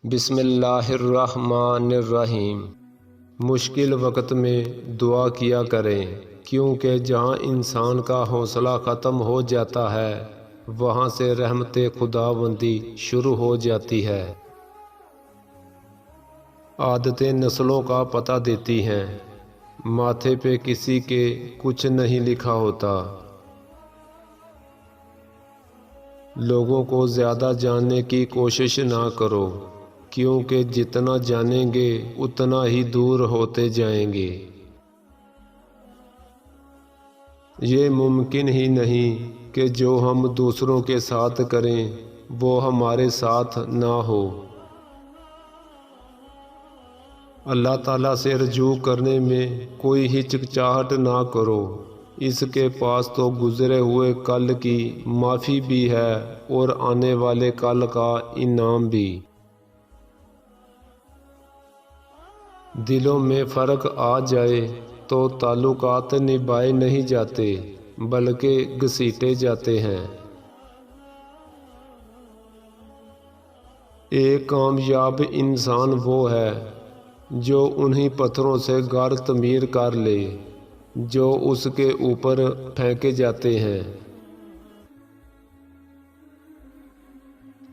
بسم اللہ الرحمن الرحیم۔ مشکل وقت میں دعا کیا کریں، کیونکہ جہاں انسان کا حوصلہ ختم ہو جاتا ہے وہاں سے رحمت خداوندی شروع ہو جاتی ہے۔ عادتیں نسلوں کا پتہ دیتی ہیں، ماتھے پہ کسی کے کچھ نہیں لکھا ہوتا۔ لوگوں کو زیادہ جاننے کی کوشش نہ کرو، کیونکہ جتنا جانیں گے اتنا ہی دور ہوتے جائیں گے۔ یہ ممکن ہی نہیں کہ جو ہم دوسروں کے ساتھ کریں وہ ہمارے ساتھ نہ ہو۔ اللہ تعالیٰ سے رجوع کرنے میں کوئی ہچکچاہٹ نہ کرو، اس کے پاس تو گزرے ہوئے کل کی معافی بھی ہے اور آنے والے کل کا انعام بھی۔ دلوں میں فرق آ جائے تو تعلقات نبھائے نہیں جاتے بلکہ گھسیٹے جاتے ہیں۔ ایک کامیاب انسان وہ ہے جو انہی پتھروں سے گھر تعمیر کر لے جو اس کے اوپر پھینکے جاتے ہیں۔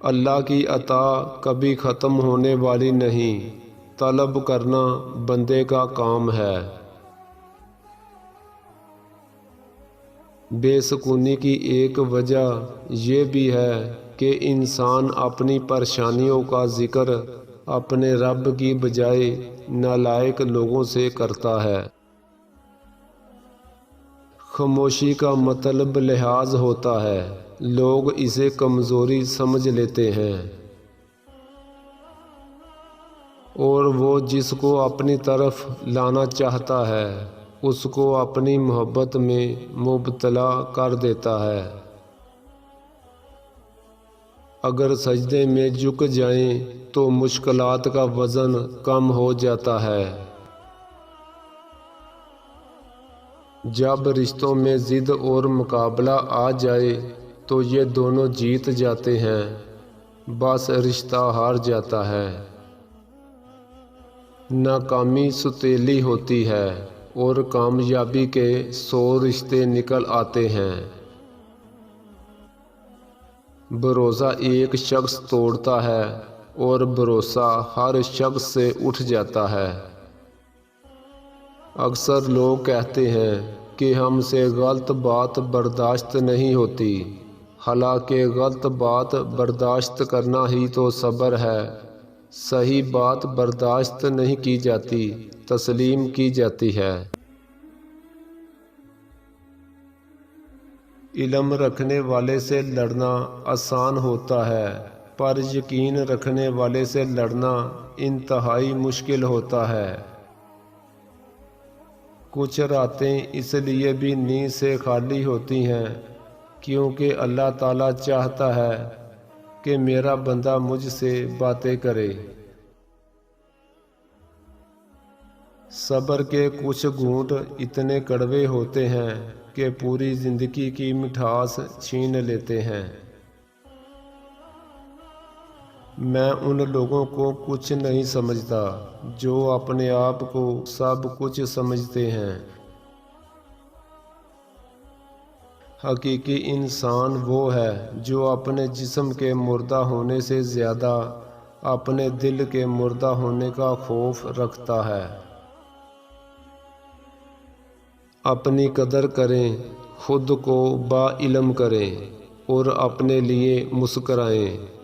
اللہ کی عطا کبھی ختم ہونے والی نہیں، طلب کرنا بندے کا کام ہے۔ بے سکونی کی ایک وجہ یہ بھی ہے کہ انسان اپنی پریشانیوں کا ذکر اپنے رب کی بجائے نالائق لوگوں سے کرتا ہے۔ خاموشی کا مطلب لحاظ ہوتا ہے، لوگ اسے کمزوری سمجھ لیتے ہیں، اور وہ جس کو اپنی طرف لانا چاہتا ہے اس کو اپنی محبت میں مبتلا کر دیتا ہے۔ اگر سجدے میں جھک جائیں تو مشکلات کا وزن کم ہو جاتا ہے۔ جب رشتوں میں ضد اور مقابلہ آ جائے تو یہ دونوں جیت جاتے ہیں، بس رشتہ ہار جاتا ہے۔ ناکامی ستیلی ہوتی ہے اور کامیابی کے 100 رشتے نکل آتے ہیں۔ بھروسہ ایک شخص توڑتا ہے اور بھروسہ ہر شخص سے اٹھ جاتا ہے۔ اکثر لوگ کہتے ہیں کہ ہم سے غلط بات برداشت نہیں ہوتی، حالانکہ غلط بات برداشت کرنا ہی تو صبر ہے۔ صحیح بات برداشت نہیں کی جاتی، تسلیم کی جاتی ہے۔ علم رکھنے والے سے لڑنا آسان ہوتا ہے، پر یقین رکھنے والے سے لڑنا انتہائی مشکل ہوتا ہے۔ کچھ راتیں اس لیے بھی نیند سے خالی ہوتی ہیں کیونکہ اللہ تعالیٰ چاہتا ہے کہ میرا بندہ مجھ سے باتیں کرے۔ صبر کے کچھ گھونٹ اتنے کڑوے ہوتے ہیں کہ پوری زندگی کی مٹھاس چھین لیتے ہیں۔ میں ان لوگوں کو کچھ نہیں سمجھتا جو اپنے آپ کو سب کچھ سمجھتے ہیں۔ حقیقی انسان وہ ہے جو اپنے جسم کے مردہ ہونے سے زیادہ اپنے دل کے مردہ ہونے کا خوف رکھتا ہے۔ اپنی قدر کریں، خود کو با علم کریں اور اپنے لیے مسکرائیں۔